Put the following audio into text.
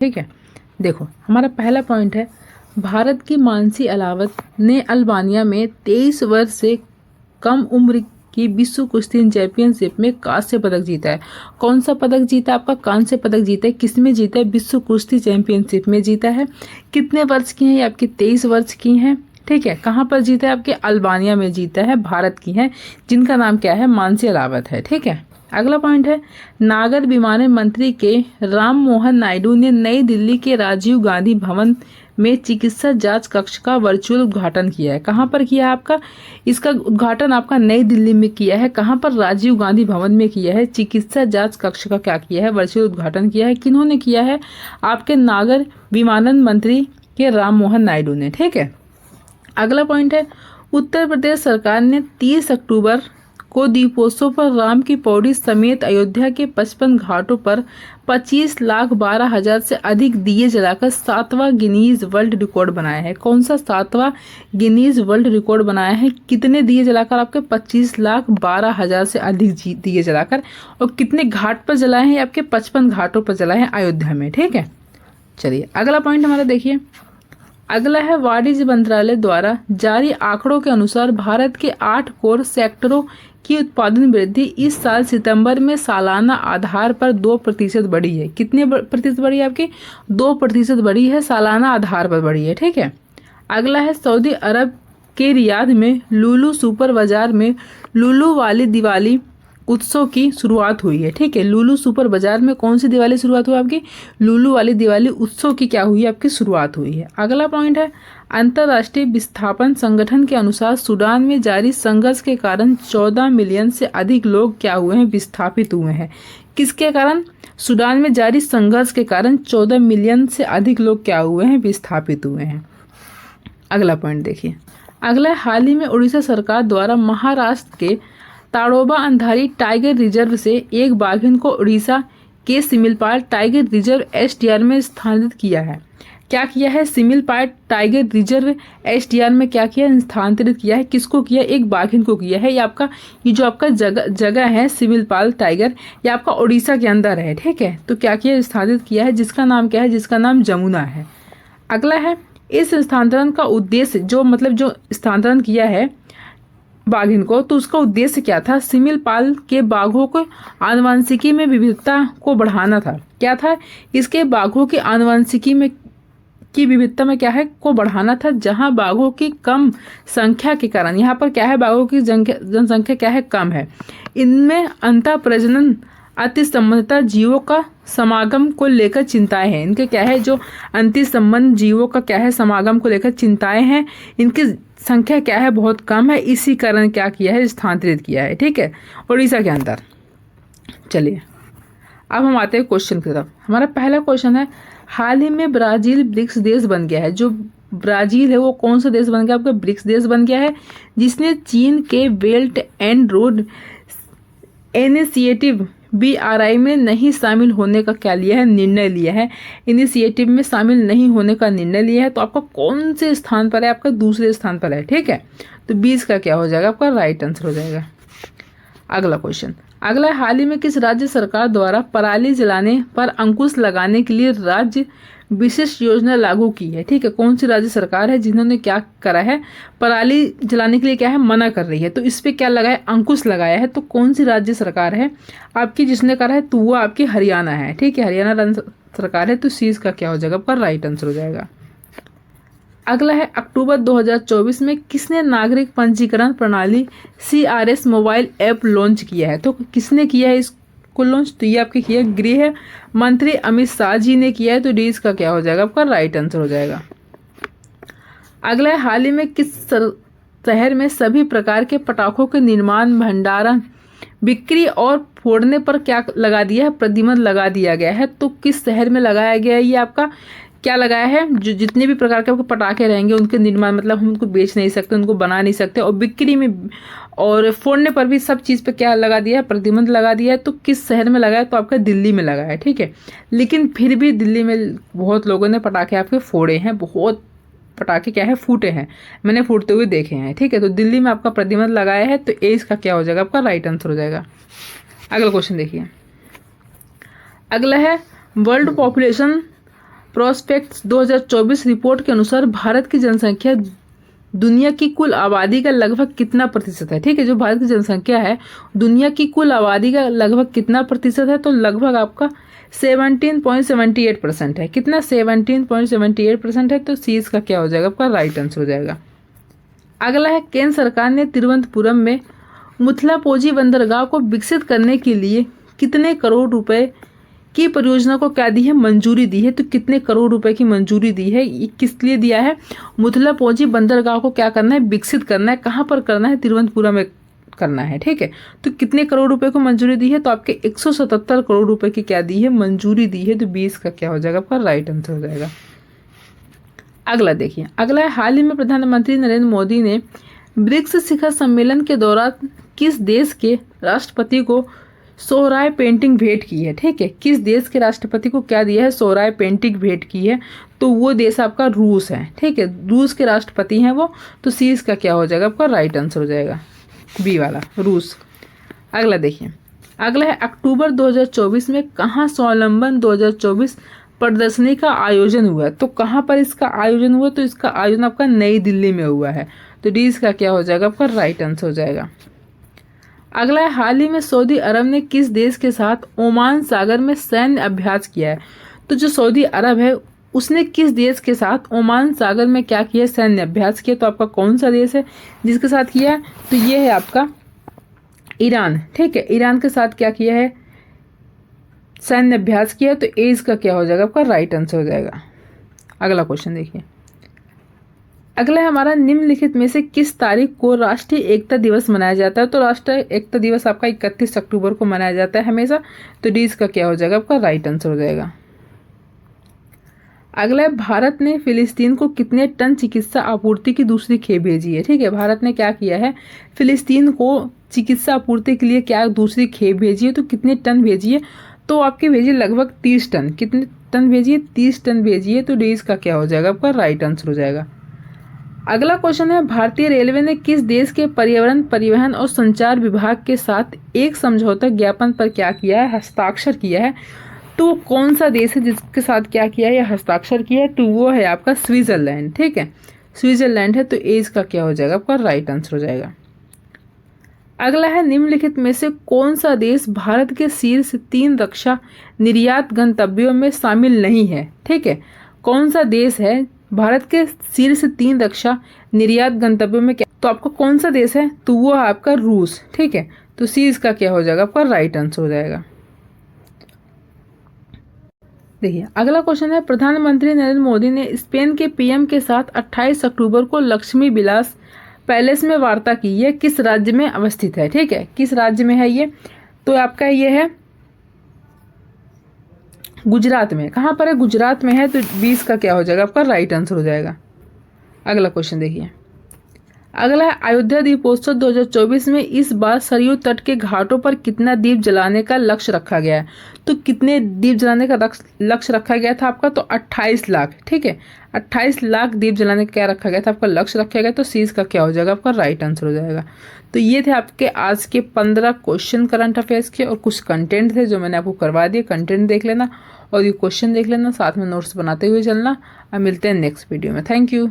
ठीक है, देखो हमारा पहला पॉइंट है, भारत की मानसी अलावत ने अल्बानिया में 23 वर्ष से कम उम्र की विश्व कुश्ती चैंपियनशिप में कांस्य पदक जीता है। कौन सा पदक जीता है? आपका कांस्य पदक जीता है। किसमें जीता है? विश्व कुश्ती चैंपियनशिप में जीता है। कितने वर्ष की हैं? ये आपकी 23 वर्ष की हैं। ठीक है, कहाँ पर जीता है? आपके अल्बानिया में जीता है, भारत की हैं, जिनका नाम क्या है? मानसी अलावत है। ठीक है, अगला पॉइंट है, नागर विमानन मंत्री के राम मोहन नायडू ने नई दिल्ली के राजीव गांधी भवन में चिकित्सा जांच कक्ष का वर्चुअल उद्घाटन किया है। कहाँ पर किया है? आपका इसका उद्घाटन आपका नई दिल्ली में किया है। कहाँ पर? राजीव गांधी भवन में किया है। चिकित्सा जांच कक्ष का क्या किया है? वर्चुअल उद्घाटन किया है। किन्होंने किया है? आपके नागर विमानन मंत्री के राम मोहन नायडू ने। ठीक है, अगला पॉइंट है, उत्तर प्रदेश सरकार ने 30 अक्टूबर को दीपोत्सव पर राम की पौड़ी समेत अयोध्या के 55 घाटों पर 25,12,000 से अधिक दिए जलाकर 7वां गिनीज वर्ल्ड रिकॉर्ड बनाया है। कौन सा 7वां गिनीज वर्ल्ड रिकॉर्ड बनाया है? कितने दिए जलाकर? आपके 25,12,000 से अधिक दिए जलाकर। और कितने घाट पर जलाए हैं? आपके 55 घाटों पर जलाए हैं अयोध्या में। ठीक है, चलिए अगला पॉइंट हमारा देखिए, अगला है, वाणिज्य मंत्रालय द्वारा जारी आंकड़ों के अनुसार भारत के 8 कोर सेक्टरों की उत्पादन वृद्धि इस साल सितंबर में सालाना आधार पर 2% बढ़ी है। कितने प्रतिशत बढ़ी है? आपकी 2% बढ़ी है, सालाना आधार पर बढ़ी है। ठीक है, अगला है, सऊदी अरब के रियाद में लुलु सुपर बाजार में लुलु वाली दिवाली उत्सव की शुरुआत हुई है। ठीक है, लुलु सुपर बाजार में कौन सी दिवाली शुरुआत हुई? आपकी लुलु वाली दिवाली उत्सव की क्या हुई है? आपकी शुरुआत हुई है। अगला पॉइंट है, अंतर्राष्ट्रीय विस्थापन संगठन के अनुसार सूडान में जारी संघर्ष के कारण 14 मिलियन से अधिक लोग क्या हुए हैं? विस्थापित हुए हैं। किसके कारण? सूडान में जारी संघर्ष के कारण 14 मिलियन से अधिक लोग क्या हुए हैं? विस्थापित हुए हैं। अगला पॉइंट देखिए, अगला, हाल ही में उड़ीसा सरकार द्वारा महाराष्ट्र के ताड़ोबा अंधारी टाइगर रिजर्व से एक बाघिन को उड़ीसा के सिमिलपाल टाइगर रिजर्व एसटीआर में स्थानांतरित किया है। क्या किया है? सिमिलपाल टाइगर रिजर्व एसटीआर में क्या किया? स्थानांतरित किया है। किसको किया? एक बाघिन को किया है। ये जो आपका जगह है सिमिलपाल टाइगर, ये आपका उड़ीसा के अंदर है। ठीक है, तो क्या किया? स्थानांतरित किया है, जिसका नाम क्या है? जिसका नाम जमुना है। अगला है, इस स्थानांतरण का उद्देश्य जो स्थानांतरण किया है बाघिन को, तो उसका उद्देश्य क्या था? सिमिलपाल के बाघों को आनुवंशिकी में विविधता को बढ़ाना था। क्या था? इसके बाघों की आनुवंशिकी में की विविधता में क्या है? को बढ़ाना था, जहां बाघों की कम संख्या के कारण, यहाँ पर क्या है? बाघों की जनसंख्या क्या है? कम है। इनमें अंतः प्रजनन अति संबंधता जीवों का समागम को लेकर चिंताएं हैं। इनके क्या है? जो अंति संबंध जीवों का क्या है? समागम को लेकर चिंताएं हैं। इनकी संख्या क्या है? बहुत कम है। इसी कारण क्या किया है? स्थानांतरित किया है। ठीक है, उड़ीसा के अंदर। चलिए अब हम आते हैं क्वेश्चन की तरफ। हमारा पहला क्वेश्चन है, हाल ही में ब्राजील ब्रिक्स देश बन गया है। जो ब्राजील है वो कौन सा देश बन गया? आपका ब्रिक्स देश बन गया है, जिसने चीन के belt and road initiative BRI में नहीं शामिल होने का क्या लिया है? निर्णय लिया है। इनिशिएटिव में शामिल नहीं होने का निर्णय लिया है। तो आपका कौन से स्थान पर है? आपका दूसरे स्थान पर है। ठीक है, तो 20 का क्या हो जाएगा? आपका राइट आंसर हो जाएगा। अगला क्वेश्चन, अगला, हाल ही में किस राज्य सरकार द्वारा पराली जलाने पर अंकुश लगाने के लिए राज्य विशिष्ट योजना लागू की है? ठीक है, कौन सी राज्य सरकार है जिन्होंने क्या करा है? पराली जलाने के लिए क्या है? मना कर रही है। तो इस पे क्या लगाया? अंकुश लगाया है। तो कौन सी राज्य सरकार है आपकी जिसने करा है? तो वो आपकी हरियाणा है। ठीक है, हरियाणा सरकार है। तो सी का क्या हो जाएगा? आपका राइट आंसर हो जाएगा। अगला है, अक्टूबर 2024 में किसने नागरिक पंजीकरण प्रणाली CRS मोबाइल ऐप लॉन्च किया है? तो किसने किया है इसको लॉन्च? तो ये आपके किया गृह मंत्री अमित शाह जी ने किया है। तो डी इसका क्या हो जाएगा? आपका राइट आंसर हो जाएगा। अगला है, हाल ही में किस शहर में सभी प्रकार के पटाखों के निर्माण, भंडारण, बिक्री और फोड़ने पर क्या लगा दिया है? प्रतिबंध लगा दिया गया है। तो किस शहर में लगाया गया है? ये आपका क्या लगाया है? जो जितने भी प्रकार के आपके पटाखे रहेंगे उनके निर्माण, मतलब हम उनको बेच नहीं सकते, उनको बना नहीं सकते, और बिक्री में और फोड़ने पर भी सब चीज़ पे क्या लगा दिया है? प्रतिबंध लगा दिया है। तो किस शहर में लगाया? तो आपका दिल्ली में लगा है। ठीक है, लेकिन फिर भी दिल्ली में बहुत लोगों ने पटाखे आपके फोड़े हैं, बहुत पटाखे क्या है? फूटे हैं, मैंने फूटते हुए देखे हैं। ठीक है, तो दिल्ली में आपका प्रतिबंध लगाया है। तो ए इसका क्या हो जाएगा? आपका राइट आंसर हो जाएगा। अगला क्वेश्चन देखिए, अगला है, वर्ल्ड पॉपुलेशन प्रोस्पेक्ट्स 2024 रिपोर्ट के अनुसार भारत की जनसंख्या दुनिया की कुल आबादी का लगभग कितना प्रतिशत है। ठीक है, जो भारत की जनसंख्या है दुनिया की कुल आबादी का लगभग कितना प्रतिशत है, तो लगभग आपका 17.78% है। कितना? 17.78% है। तो सी इसका क्या हो जाएगा? आपका राइट आंसर हो जाएगा। अगला है, केंद्र सरकार ने तिरुवनंतपुरम में मुथलापोजी बंदरगाह को विकसित करने के लिए कितने करोड़ रुपए की परियोजना को क्या दी है? मंजूरी दी है। तो कितने करोड़ रुपए की मंजूरी दी है? ये किस लिए दिया है? मुथलापोजी बंदरगाह को क्या करना है? विकसित करना है। कहाँ पर करना है? तिरुवनंतपुरम में करना है। ठीक है, तो कितने करोड़ रुपए को मंजूरी दी है? तो आपके 177 करोड़ रुपए की क्या दी है? मंजूरी दी है। तो 20 का क्या हो जाएगा? आपका राइट आंसर हो जाएगा। अगला देखिए, अगला है, हाल ही में प्रधानमंत्री नरेंद्र मोदी ने ब्रिक्स शिखर सम्मेलन के दौरान किस देश के राष्ट्रपति को सोहराय पेंटिंग भेंट की है। ठीक है, किस देश के राष्ट्रपति को क्या दिया है? सोहराय पेंटिंग भेंट की है। तो वो देश आपका रूस है। ठीक है, रूस के राष्ट्रपति हैं वो। तो सी इसका क्या हो जाएगा? आपका राइट आंसर हो जाएगा, बी वाला, रूस। अगला देखिए, अगला है, अक्टूबर 2024 में कहाँ स्वावलंबन 2024 प्रदर्शनी का आयोजन हुआ? तो कहाँ पर इसका आयोजन हुआ? तो इसका आयोजन आपका नई दिल्ली में हुआ है। तो डी इसका क्या हो जाएगा? आपका राइट आंसर हो जाएगा। अगला है, हाल ही में सऊदी अरब ने किस देश के साथ ओमान सागर में सैन्य अभ्यास किया है? तो जो सऊदी अरब है उसने किस देश के साथ ओमान सागर में क्या किया? सैन्य अभ्यास किया। तो आपका कौन सा देश है जिसके साथ किया है? तो ये है आपका ईरान। ठीक है, ईरान के साथ क्या किया है? सैन्य अभ्यास किया। तो ए इसका क्या हो जाएगा? आपका राइट आंसर हो जाएगा। अगला क्वेश्चन देखिए, अगला है हमारा, निम्नलिखित में से किस तारीख को राष्ट्रीय एकता दिवस मनाया जाता है? तो राष्ट्रीय एकता दिवस आपका 31 अक्टूबर को मनाया जाता है हमेशा। तो डी इसका क्या हो जाएगा? आपका राइट आंसर हो जाएगा। अगला है, भारत ने फिलिस्तीन को कितने टन चिकित्सा आपूर्ति की दूसरी खेप भेजी है? ठीक है, भारत ने क्या किया है? फिलिस्तीन को चिकित्सा आपूर्ति के लिए क्या दूसरी खेप भेजी है? तो कितने टन भेजी है? तो आपकी भेजी लगभग 30 टन। कितने टन भेजी है? 30 टन भेजी है। तो डी इसका क्या हो जाएगा? आपका राइट आंसर हो जाएगा। अगला क्वेश्चन है, भारतीय रेलवे ने किस देश के पर्यावरण, परिवहन और संचार विभाग के साथ एक समझौता ज्ञापन पर क्या किया है? हस्ताक्षर किया है। तो कौन सा देश है जिसके साथ क्या किया है या हस्ताक्षर किया है? तो वो है आपका स्विट्जरलैंड। ठीक है, स्विट्जरलैंड है। तो ए इसका क्या हो जाएगा? आपका राइट आंसर हो जाएगा। अगला है, निम्नलिखित में से कौन सा देश भारत के शीर्ष 3 रक्षा निर्यात गंतव्यों में शामिल नहीं है? ठीक है, कौन सा देश है भारत के शीर्ष 3 रक्षा निर्यात गंतव्यों में? क्या तो आपका कौन सा देश है? तो वो है आपका रूस। ठीक है, तो सी इसका क्या हो जाएगा? आपका राइट आंसर हो जाएगा। देखिए, अगला क्वेश्चन है, प्रधानमंत्री नरेंद्र मोदी ने स्पेन के पीएम के साथ 28 अक्टूबर को लक्ष्मी विलास पैलेस में वार्ता की। यह किस राज्य में अवस्थित है? ठीक है, किस राज्य में है ये? तो आपका ये है गुजरात में। कहाँ पर है? गुजरात में है। तो 20 का क्या हो जाएगा? आपका राइट आंसर हो जाएगा। अगला क्वेश्चन देखिए, अगला है, अयोध्या दीपोत्सव 2024 में इस बार सरयू तट के घाटों पर कितना दीप जलाने का लक्ष्य रखा गया है? तो कितने दीप जलाने का लक्ष्य रखा गया था आपका? तो 28 लाख। ठीक है, 28 लाख दीप जलाने का क्या रखा गया था? आपका लक्ष्य रखा गया। तो सी का क्या हो जाएगा? आपका राइट आंसर हो जाएगा। तो ये थे आपके आज के 15 क्वेश्चन करंट अफेयर्स के, और कुछ कंटेंट थे जो मैंने आपको करवा दिए। कंटेंट देख लेना और ये क्वेश्चन देख लेना, साथ में नोट्स बनाते हुए चलना। अब मिलते हैं नेक्स्ट वीडियो में। Thank you.